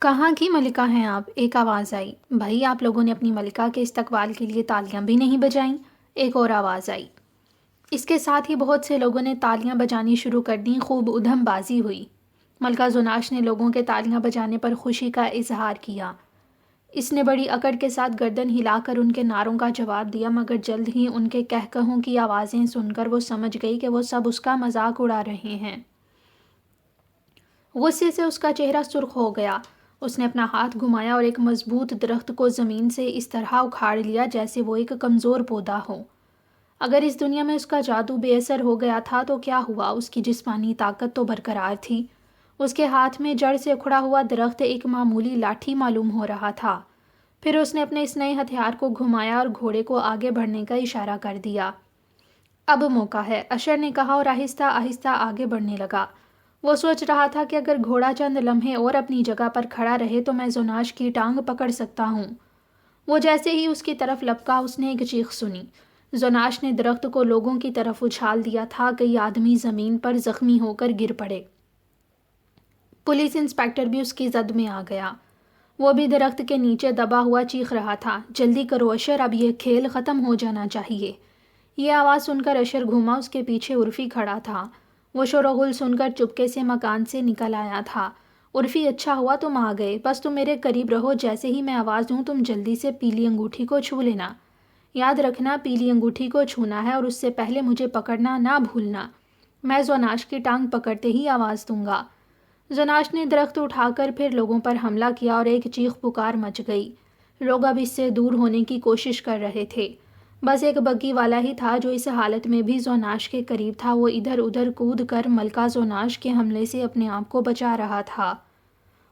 کہاں کی ملکہ ہیں آپ؟ ایک آواز آئی۔ بھائی آپ لوگوں نے اپنی ملکہ کے استقبال کے لیے تالیاں بھی نہیں بجائیں؟ ایک اور آواز آئی۔ اس کے ساتھ ہی بہت سے لوگوں نے تالیاں بجانی شروع کر دیں۔ خوب ادھم بازی ہوئی۔ ملکہ زناش نے لوگوں کے تالیاں بجانے پر خوشی کا اظہار کیا۔ اس نے بڑی اکڑ کے ساتھ گردن ہلا کر ان کے نعروں کا جواب دیا، مگر جلد ہی ان کے کہکہوں کی آوازیں سن کر وہ سمجھ گئی کہ وہ سب اس کا مذاق اڑا رہے ہیں۔ غصے سے اس کا چہرہ سرخ ہو گیا۔ اس نے اپنا ہاتھ گھمایا اور ایک مضبوط درخت کو زمین سے اس طرح اکھاڑ لیا جیسے وہ ایک کمزور پودا ہو۔ اگر اس دنیا میں اس کا جادو بے اثر ہو گیا تھا تو کیا ہوا؟ اس کی جسمانی طاقت تو برقرار تھی۔ اس کے ہاتھ میں جڑ سے اکھڑا ہوا درخت ایک معمولی لاٹھی معلوم ہو رہا تھا۔ پھر اس نے اپنے اس نئے ہتھیار کو گھمایا اور گھوڑے کو آگے بڑھنے کا اشارہ کر دیا۔ اب موقع ہے، اشر نے کہا اور آہستہ آہستہ آگے بڑھنے لگا۔ وہ سوچ رہا تھا کہ اگر گھوڑا چند لمحے اور اپنی جگہ پر کھڑا رہے تو میں زناش کی ٹانگ پکڑ سکتا ہوں۔ وہ جیسے ہی اس کی طرف لپکا اس نے ایک چیخ سنی۔ زناش نے درخت کو لوگوں کی طرف اچھال دیا تھا۔ کئی آدمی زمین پر زخمی ہو کر گر پڑے۔ پولیس انسپکٹر بھی اس کی زد میں آ گیا۔ وہ بھی درخت کے نیچے دبا ہوا چیخ رہا تھا، جلدی کرو اشر، اب یہ کھیل ختم ہو جانا چاہیے۔ یہ آواز سن کر اشر گھوما۔ اس کے پیچھے عرفی کھڑا تھا۔ وہ شور و غل سن کر چپکے سے مکان سے نکل آیا تھا۔ عرفی، اچھا ہوا تم آ گئے، بس تم میرے قریب رہو، جیسے ہی میں آواز دوں تم جلدی سے پیلی انگوٹھی کو چھو لینا۔ یاد رکھنا پیلی انگوٹھی کو چھونا ہے اور اس سے پہلے مجھے پکڑنا نہ بھولنا۔ میں زناش کی ٹانگ پکڑتے ہی آواز دوں گا۔ زناش نے درخت اٹھا کر پھر لوگوں پر حملہ کیا اور ایک چیخ پکار مچ گئی۔ لوگ اب اس سے دور ہونے کی کوشش کر رہے تھے۔ بس ایک بگی والا ہی تھا جو اس حالت میں بھی زناش کے قریب تھا۔ وہ ادھر ادھر کود کر ملکہ زناش کے حملے سے اپنے آپ کو بچا رہا تھا۔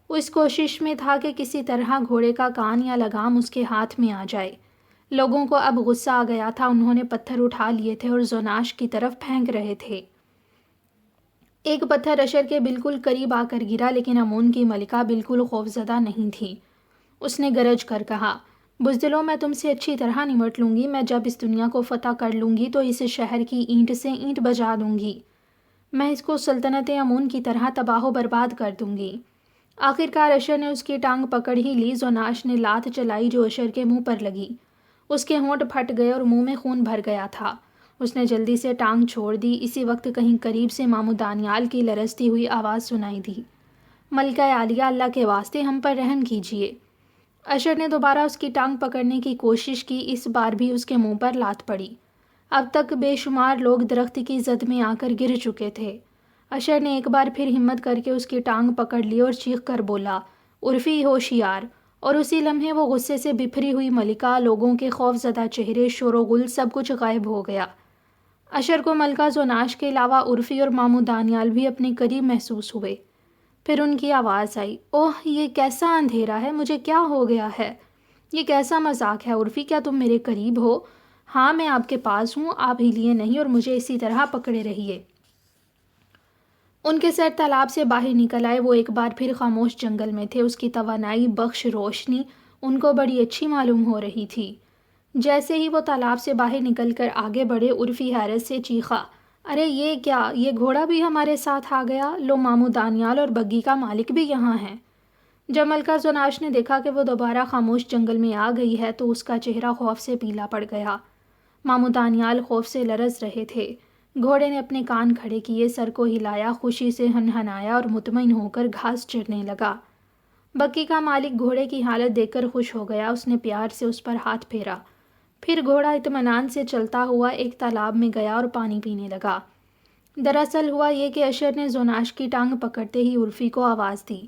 وہ اس کوشش میں تھا کہ کسی طرح گھوڑے کا کان یا لگام اس کے ہاتھ میں آ جائے۔ لوگوں کو اب غصہ آ گیا تھا۔ انہوں نے پتھر اٹھا لیے تھے اور زناش کی طرف پھینک رہے تھے۔ ایک پتھر اشر کے بالکل قریب آ کر گرا، لیکن امون کی ملکہ بالکل خوفزدہ نہیں تھی۔ اس نے گرج کر کہا، بزدلوں، میں تم سے اچھی طرح نمٹ لوں گی۔ میں جب اس دنیا کو فتح کر لوں گی تو اس شہر کی اینٹ سے اینٹ بجا دوں گی۔ میں اس کو سلطنت امون کی طرح تباہ و برباد کر دوں گی۔ آخرکار اشر نے اس کی ٹانگ پکڑ ہی لی۔ زناش نے لات چلائی جو اشر کے منہ پر لگی۔ اس کے ہونٹ پھٹ گئے اور منہ میں خون بھر گیا تھا۔ اس نے جلدی سے ٹانگ چھوڑ دی۔ اسی وقت کہیں قریب سے ماموں دانیال کی لرزتی ہوئی آواز سنائی دی، ملکہ عالیہ، اللہ کے واسطے ہم پر رحم کیجیے۔ اشر نے دوبارہ اس کی ٹانگ پکڑنے کی کوشش کی۔ اس بار بھی اس کے منہ پر لات پڑی۔ اب تک بے شمار لوگ درخت کی زد میں آ کر گر چکے تھے۔ اشر نے ایک بار پھر ہمت کر کے اس کی ٹانگ پکڑ لی اور چیخ کر بولا، عرفی ہوشیار! اور اسی لمحے وہ غصے سے بپھری ہوئی ملکہ، لوگوں کے خوف زدہ چہرے، شور و غل، سب کچھ غائب ہو گیا۔ اشر کو ملکہ زناش کے علاوہ عرفی اور ماموں دانیال بھی اپنے قریب محسوس ہوئے۔ پھر ان کی آواز آئی، اوہ یہ کیسا اندھیرا ہے، مجھے کیا ہو گیا ہے؟ یہ کیسا مذاق ہے؟ عرفی، کیا تم میرے قریب ہو؟ ہاں میں آپ کے پاس ہوں، آپ ہلیے نہیں اور مجھے اسی طرح پکڑے رہیے۔ ان کے سر تالاب سے باہر نکل آئے۔ وہ ایک بار پھر خاموش جنگل میں تھے۔ اس کی توانائی بخش روشنی ان کو بڑی اچھی معلوم ہو رہی تھی۔ جیسے ہی وہ تالاب سے باہر نکل کر آگے بڑھے، عرفی حیرت سے چیخا، ارے یہ کیا؟ یہ گھوڑا بھی ہمارے ساتھ آ گیا؟ لو، ماموں دانیال اور بگی کا مالک بھی یہاں ہے۔ جب ملکہ زناش نے دیکھا کہ وہ دوبارہ خاموش جنگل میں آ گئی ہے تو اس کا چہرہ خوف سے پیلا پڑ گیا۔ ماموں دانیال خوف سے لرز رہے تھے۔ گھوڑے نے اپنے کان کھڑے کیے، سر کو ہلایا، خوشی سے ہنہنایا اور مطمئن ہو کر گھاس چرنے لگا۔ بگی کا مالک گھوڑے کی حالت دیکھ کر خوش ہو گیا۔ اس نے پیار سے اس پر ہاتھ پھیرا۔ پھر گھوڑا اطمینان سے چلتا ہوا ایک تالاب میں گیا اور پانی پینے لگا۔ دراصل ہوا یہ کہ اشر نے زناش کی ٹانگ پکڑتے ہی عرفی کو آواز دی۔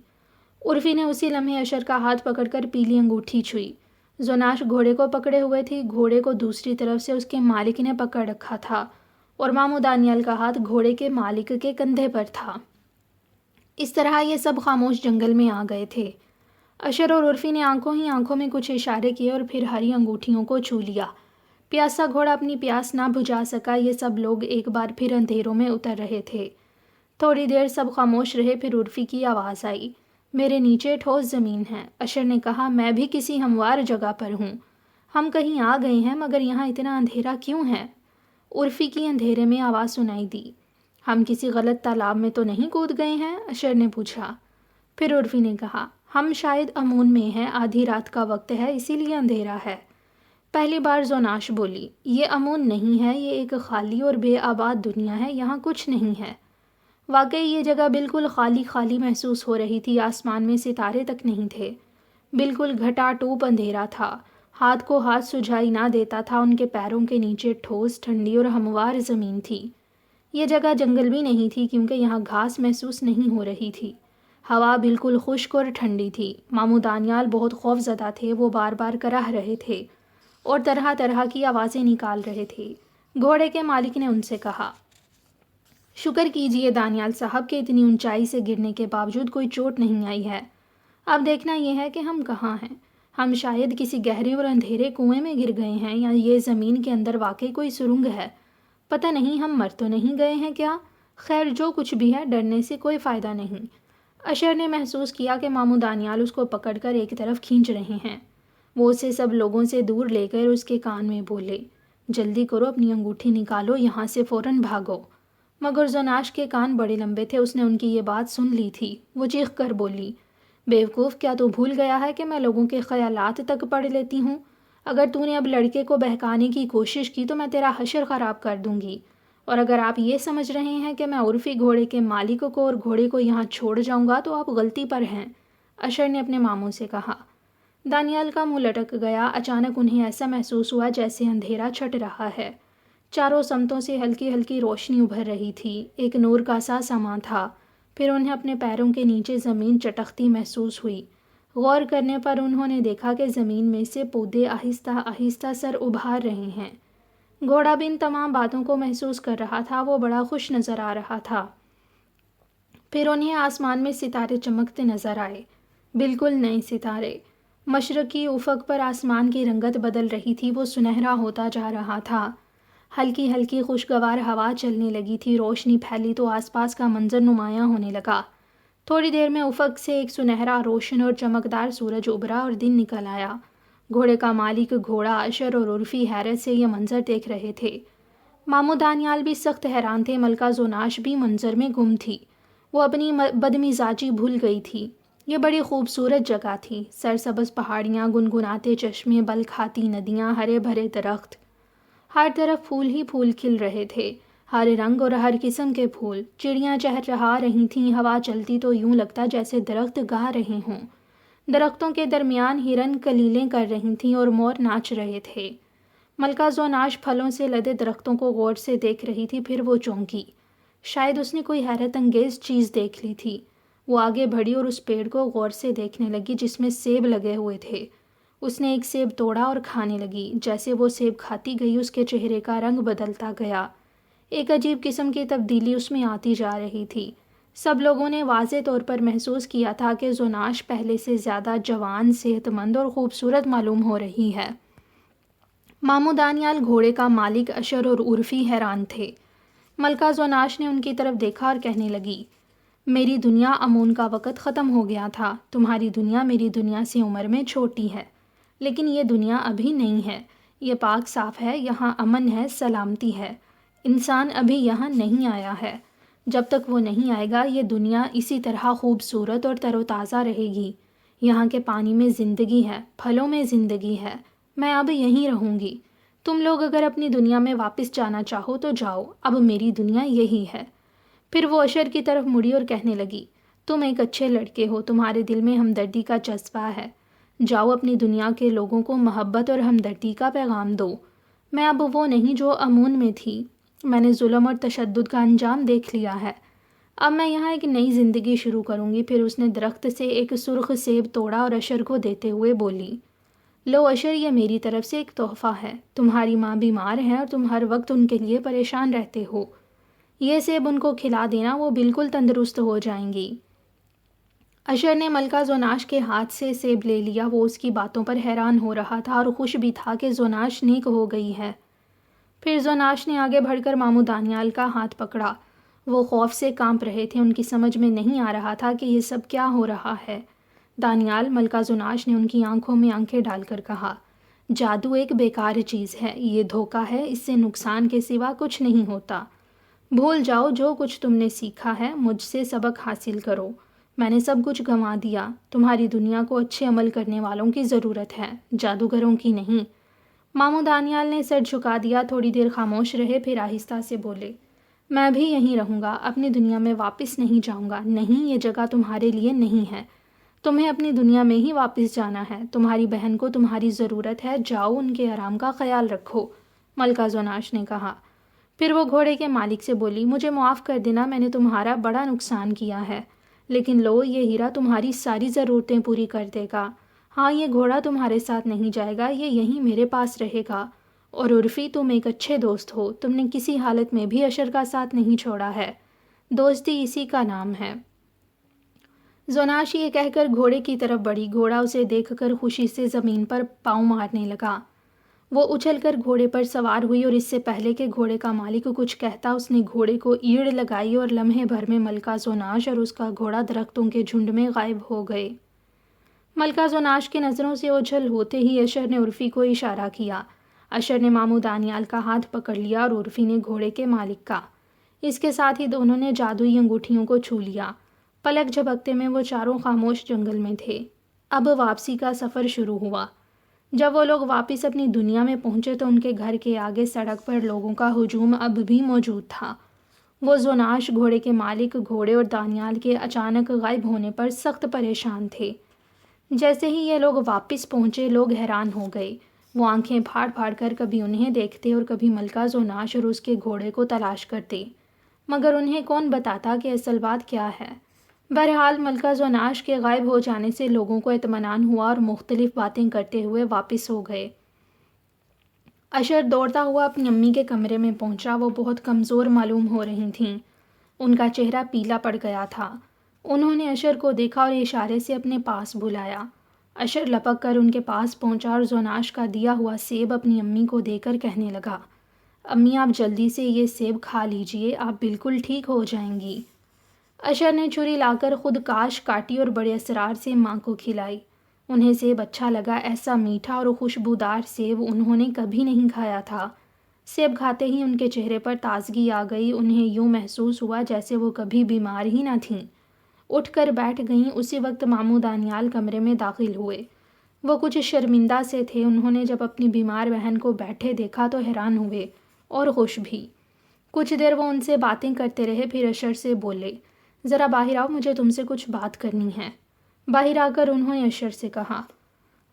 عرفی نے اسی لمحے اشر کا ہاتھ پکڑ کر پیلی انگوٹھی چھوئی۔ زناش گھوڑے کو پکڑے ہوئے تھی۔ گھوڑے کو دوسری طرف سے اس کے مالک نے پکڑ رکھا تھا اور ماموں دانیال کا ہاتھ گھوڑے کے مالک کے کندھے پر تھا۔ اس طرح یہ سب خاموش جنگل میں آ گئے تھے۔ اشر اور عرفی نے آنکھوں ہی آنکھوں میں کچھ اشارے کیے اور پھر ہری انگوٹھیوں کو چھو لیا۔ پیاسا گھوڑا اپنی پیاس نہ بجھا سکا۔ یہ سب لوگ ایک بار پھر اندھیروں میں اتر رہے تھے۔ تھوڑی دیر سب خاموش رہے، پھر عرفی کی آواز آئی، میرے نیچے ٹھوس زمین ہے۔ اشر نے کہا، میں بھی کسی ہموار جگہ پر ہوں۔ ہم کہیں آ گئے ہیں، مگر یہاں اتنا اندھیرا کیوں ہے؟ عرفی کی اندھیرے میں آواز سنائی دی، ہم کسی غلط تالاب میں تو نہیں کود گئے ہیں؟ اشر نے پوچھا۔ پھر عرفی نے کہا، ہم شاید امون میں ہیں، آدھی رات کا وقت ہے، اسی لیے اندھیرا ہے۔ پہلی بار زوناش بولی، یہ امون نہیں ہے، یہ ایک خالی اور بے آباد دنیا ہے، یہاں کچھ نہیں ہے۔ واقعی یہ جگہ بالکل خالی خالی محسوس ہو رہی تھی، آسمان میں ستارے تک نہیں تھے، بالکل گھٹا ٹوپ اندھیرا تھا، ہاتھ کو ہاتھ سجھائی نہ دیتا تھا، ان کے پیروں کے نیچے ٹھوس، ٹھنڈی اور ہموار زمین تھی۔ یہ جگہ جنگل بھی نہیں تھی کیونکہ یہاں گھاس محسوس نہیں ہو رہی تھی، ہوا بالکل خشک اور ٹھنڈی تھی۔ ماموں دانیال بہت خوف زدہ تھے، وہ بار بار کراہ رہے تھے اور طرح طرح کی آوازیں نکال رہے تھے۔ گھوڑے کے مالک نے ان سے کہا، شکر کیجئے دانیال صاحب کہ اتنی اونچائی سے گرنے کے باوجود کوئی چوٹ نہیں آئی ہے۔ اب دیکھنا یہ ہے کہ ہم کہاں ہیں، ہم شاید کسی گہرے اور اندھیرے کنویں میں گر گئے ہیں، یا یہ زمین کے اندر واقعی کوئی سرنگ ہے، پتہ نہیں ہم مر تو نہیں گئے ہیں کیا؟ خیر جو کچھ بھی ہے، ڈرنے سے کوئی فائدہ نہیں۔ اشر نے محسوس کیا کہ ماموں دانیال اس کو پکڑ کر ایک طرف کھینچ رہے ہیں۔ وہ اسے سب لوگوں سے دور لے کر اس کے کان میں بولے، جلدی کرو، اپنی انگوٹھی نکالو، یہاں سے فوراً بھاگو۔ مگر زوناش کے کان بڑے لمبے تھے، اس نے ان کی یہ بات سن لی تھی۔ وہ چیخ کر بولی، بیوقوف، کیا تو بھول گیا ہے کہ میں لوگوں کے خیالات تک پڑھ لیتی ہوں؟ اگر تو نے اب لڑکے کو بہکانے کی کوشش کی تو میں تیرا حشر خراب کر دوں گی، اور اگر آپ یہ سمجھ رہے ہیں کہ میں عرفی گھوڑے کے مالک کو اور گھوڑے کو یہاں چھوڑ جاؤں گا تو آپ غلطی پر ہیں، اشر نے اپنے ماموں سے کہا۔ دانیال کا منہ لٹک گیا، اچانک انہیں ایسا محسوس ہوا جیسے اندھیرا چھٹ رہا ہے، چاروں سمتوں سے ہلکی ہلکی روشنی ابھر رہی تھی، ایک نور کا سا سما تھا۔ پھر انہیں اپنے پیروں کے نیچے زمین چٹکتی محسوس ہوئی۔ غور کرنے پر انہوں نے دیکھا کہ زمین میں سے پودے آہستہ آہستہ سر ابھار رہے ہیں۔ گھوڑا بھی ان تمام باتوں کو محسوس کر رہا تھا، وہ بڑا خوش نظر آ رہا تھا۔ پھر انہیں آسمان میں ستارے چمکتے نظر آئے، بالکل نئے ستارے۔ مشرقی افق پر آسمان کی رنگت بدل رہی تھی، وہ سنہرا ہوتا جا رہا تھا۔ ہلکی ہلکی خوشگوار ہوا چلنے لگی تھی، روشنی پھیلی تو آس پاس کا منظر نمایاں ہونے لگا۔ تھوڑی دیر میں افق سے ایک سنہرا، روشن اور چمکدار سورج ابھرا اور دن نکل آیا۔ گھوڑے کا مالک، گھوڑا، اشر اور عرفی حیرت سے یہ منظر دیکھ رہے تھے۔ ماموں دانیال بھی سخت حیران تھے، ملکہ زوناش بھی منظر میں گم تھی، وہ اپنی بدمزاجی بھول گئی تھی۔ یہ بڑی خوبصورت جگہ تھی، سرسبز پہاڑیاں، گنگناتے چشمے، بل کھاتی ندیاں، ہرے بھرے درخت، ہر طرف پھول ہی پھول کھل رہے تھے، ہر رنگ اور ہر قسم کے پھول۔ چڑیاں چہچہا رہی تھیں، ہوا چلتی تو یوں لگتا جیسے درخت گا رہے ہوں۔ درختوں کے درمیان ہرن کلیلیں کر رہی تھیں اور مور ناچ رہے تھے۔ ملکہ زوناش پھلوں سے لدے درختوں کو غور سے دیکھ رہی تھی، پھر وہ چونکی، شاید اس نے کوئی حیرت انگیز چیز دیکھ لی تھی۔ وہ آگے بڑھی اور اس پیڑ کو غور سے دیکھنے لگی جس میں سیب لگے ہوئے تھے۔ اس نے ایک سیب توڑا اور کھانے لگی۔ جیسے وہ سیب کھاتی گئی اس کے چہرے کا رنگ بدلتا گیا، ایک عجیب قسم کی تبدیلی اس میں آتی جا رہی تھی۔ سب لوگوں نے واضح طور پر محسوس کیا تھا کہ زوناش پہلے سے زیادہ جوان، صحت مند اور خوبصورت معلوم ہو رہی ہے۔ ماموں دانیال، گھوڑے کا مالک، اشر اور عرفی حیران تھے۔ ملکہ زوناش نے ان کی طرف دیکھا اور کہنے لگی، میری دنیا امون کا وقت ختم ہو گیا تھا، تمہاری دنیا میری دنیا سے عمر میں چھوٹی ہے، لیکن یہ دنیا ابھی نہیں ہے، یہ پاک صاف ہے، یہاں امن ہے، سلامتی ہے۔ انسان ابھی یہاں نہیں آیا ہے، جب تک وہ نہیں آئے گا یہ دنیا اسی طرح خوبصورت اور تر و تازہ رہے گی۔ یہاں کے پانی میں زندگی ہے، پھلوں میں زندگی ہے، میں اب یہیں رہوں گی۔ تم لوگ اگر اپنی دنیا میں واپس جانا چاہو تو جاؤ، اب میری دنیا یہی ہے۔ پھر وہ اشر کی طرف مڑی اور کہنے لگی، تم ایک اچھے لڑکے ہو، تمہارے دل میں ہمدردی کا جذبہ ہے، جاؤ اپنی دنیا کے لوگوں کو محبت اور ہمدردی کا پیغام دو۔ میں اب وہ نہیں جو امون میں تھی، میں نے ظلم اور تشدد کا انجام دیکھ لیا ہے، اب میں یہاں ایک نئی زندگی شروع کروں گی۔ پھر اس نے درخت سے ایک سرخ سیب توڑا اور اشر کو دیتے ہوئے بولی، لو اشر، یہ میری طرف سے ایک تحفہ ہے، تمہاری ماں بیمار ہے اور تم ہر وقت ان کے لیے پریشان رہتے ہو، یہ سیب ان کو کھلا دینا، وہ بالکل تندرست ہو جائیں گی۔ اشر نے ملکہ زوناش کے ہاتھ سے سیب لے لیا، وہ اس کی باتوں پر حیران ہو رہا تھا اور خوش بھی تھا کہ زوناش نیک ہو گئی ہے۔ پھر زوناش نے آگے بڑھ کر ماموں دانیال کا ہاتھ پکڑا، وہ خوف سے کانپ رہے تھے، ان کی سمجھ میں نہیں آ رہا تھا کہ یہ سب کیا ہو رہا ہے۔ دانیال، ملکہ زوناش نے ان کی آنکھوں میں آنکھیں ڈال کر کہا، جادو ایک بیکار چیز ہے، یہ دھوکہ ہے، اس سے نقصان کے سوا کچھ نہیں ہوتا، بھول جاؤ جو کچھ تم نے سیکھا ہے، مجھ سے سبق حاصل کرو، میں نے سب کچھ گنوا دیا۔ تمہاری دنیا کو اچھے عمل کرنے والوں کی ضرورت ہے، جادوگروں کی نہیں۔ ماموں دانیال نے سر جھکا دیا، تھوڑی دیر خاموش رہے، پھر آہستہ سے بولے، میں بھی یہیں رہوں گا، اپنی دنیا میں واپس نہیں جاؤں گا۔ نہیں، یہ جگہ تمہارے لیے نہیں ہے، تمہیں اپنی دنیا میں ہی واپس جانا ہے۔ تمہاری بہن کو تمہاری ضرورت ہے، جاؤ، ان کے آرام کا خیال رکھو، ملکہ زوناش نے کہا۔ پھر وہ گھوڑے کے مالک سے بولی، مجھے معاف کر دینا، میں نے تمہارا بڑا نقصان کیا ہے، لیکن لو، یہ ہیرا تمہاری ساری ضرورتیں پوری کر دے گا۔ ہاں، یہ گھوڑا تمہارے ساتھ نہیں جائے گا، یہ یہیں میرے پاس رہے گا۔ اور عرفی، تم ایک اچھے دوست ہو، تم نے کسی حالت میں بھی اشر کا ساتھ نہیں چھوڑا ہے، دوستی اسی کا نام ہے۔ زوناش یہ کہہ کر گھوڑے کی طرف بڑھی، گھوڑا اسے دیکھ کر خوشی سے زمین پر پاؤں مارنے لگا۔ وہ اچھل کر گھوڑے پر سوار ہوئی اور اس سے پہلے کہ گھوڑے کا مالک کچھ کہتا، اس نے گھوڑے کو ایڑ لگائی اور لمحے بھر میں ملکہ زوناش اور اس کا گھوڑا درختوں کے جھنڈ میں غائب ہو گئے۔ ملکہ زوناش کی نظروں سے اوجھل ہوتے ہی اشر نے عرفی کو اشارہ کیا۔ اشر نے ماموں دانیال کا ہاتھ پکڑ لیا اور عرفی نے گھوڑے کے مالک کا۔ اس کے ساتھ ہی دونوں نے جادوئی انگوٹھیوں کو چھو لیا۔ پلک جھپکتے میں وہ چاروں خاموش جنگل میں تھے۔ اب واپسی کا سفر شروع ہوا۔ جب وہ لوگ واپس اپنی دنیا میں پہنچے تو ان کے گھر کے آگے سڑک پر لوگوں کا ہجوم اب بھی موجود تھا۔ وہ زوناش، گھوڑے کے مالک، گھوڑے اور دانیال کے اچانک غائب ہونے پر سخت پریشان تھے۔ جیسے ہی یہ لوگ واپس پہنچے، لوگ حیران ہو گئے۔ وہ آنکھیں پھاڑ پھاڑ کر کبھی انہیں دیکھتے اور کبھی ملکہ زوناش اور اس کے گھوڑے کو تلاش کرتے، مگر انہیں کون بتاتا کہ اصل بات کیا ہے۔ بہرحال ملکہ زوناش کے غائب ہو جانے سے لوگوں کو اطمینان ہوا اور مختلف باتیں کرتے ہوئے واپس ہو گئے۔ اشر دوڑتا ہوا اپنی امی کے کمرے میں پہنچا۔ وہ بہت کمزور معلوم ہو رہی تھیں، ان کا چہرہ پیلا پڑ گیا تھا۔ انہوں نے اشر کو دیکھا اور اشارے سے اپنے پاس بلایا۔ اشر لپک کر ان کے پاس پہنچا اور زوناش کا دیا ہوا سیب اپنی امی کو دے کر کہنے لگا، امی، آپ جلدی سے یہ سیب کھا لیجئے، آپ بالکل ٹھیک ہو جائیں گی۔ اشر نے چھری لا کر خود کاش کاٹی اور بڑے اسرار سے ماں کو کھلائی۔ انہیں سیب اچھا لگا، ایسا میٹھا اور خوشبودار سیب انہوں نے کبھی نہیں کھایا تھا۔ سیب کھاتے ہی ان کے چہرے پر تازگی آ گئی، انہیں یوں محسوس ہوا جیسے وہ کبھی بیمار ہی نہ تھیں۔ اٹھ کر بیٹھ گئیں۔ اسی وقت ماموں دانیال کمرے میں داخل ہوئے۔ وہ کچھ شرمندہ سے تھے۔ انہوں نے جب اپنی بیمار بہن کو بیٹھے دیکھا تو حیران ہوئے اور خوش بھی۔ کچھ دیر وہ ان سے باتیں کرتے رہے، پھر اشر سے بولے، ذرا باہر آؤ، مجھے تم سے کچھ بات کرنی ہے۔ باہر آ کر انہوں نے اشر سے کہا،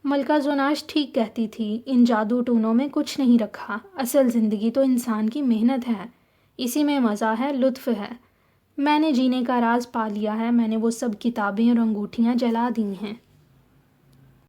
ملکہ زوناش ٹھیک کہتی تھی، ان جادو ٹونوں میں کچھ نہیں رکھا، اصل زندگی تو انسان کی محنت ہے، اسی میں مزہ ہے، لطف ہے۔ میں نے جینے کا راز پا لیا ہے، میں نے وہ سب کتابیں اور انگوٹھیاں جلا دی ہیں۔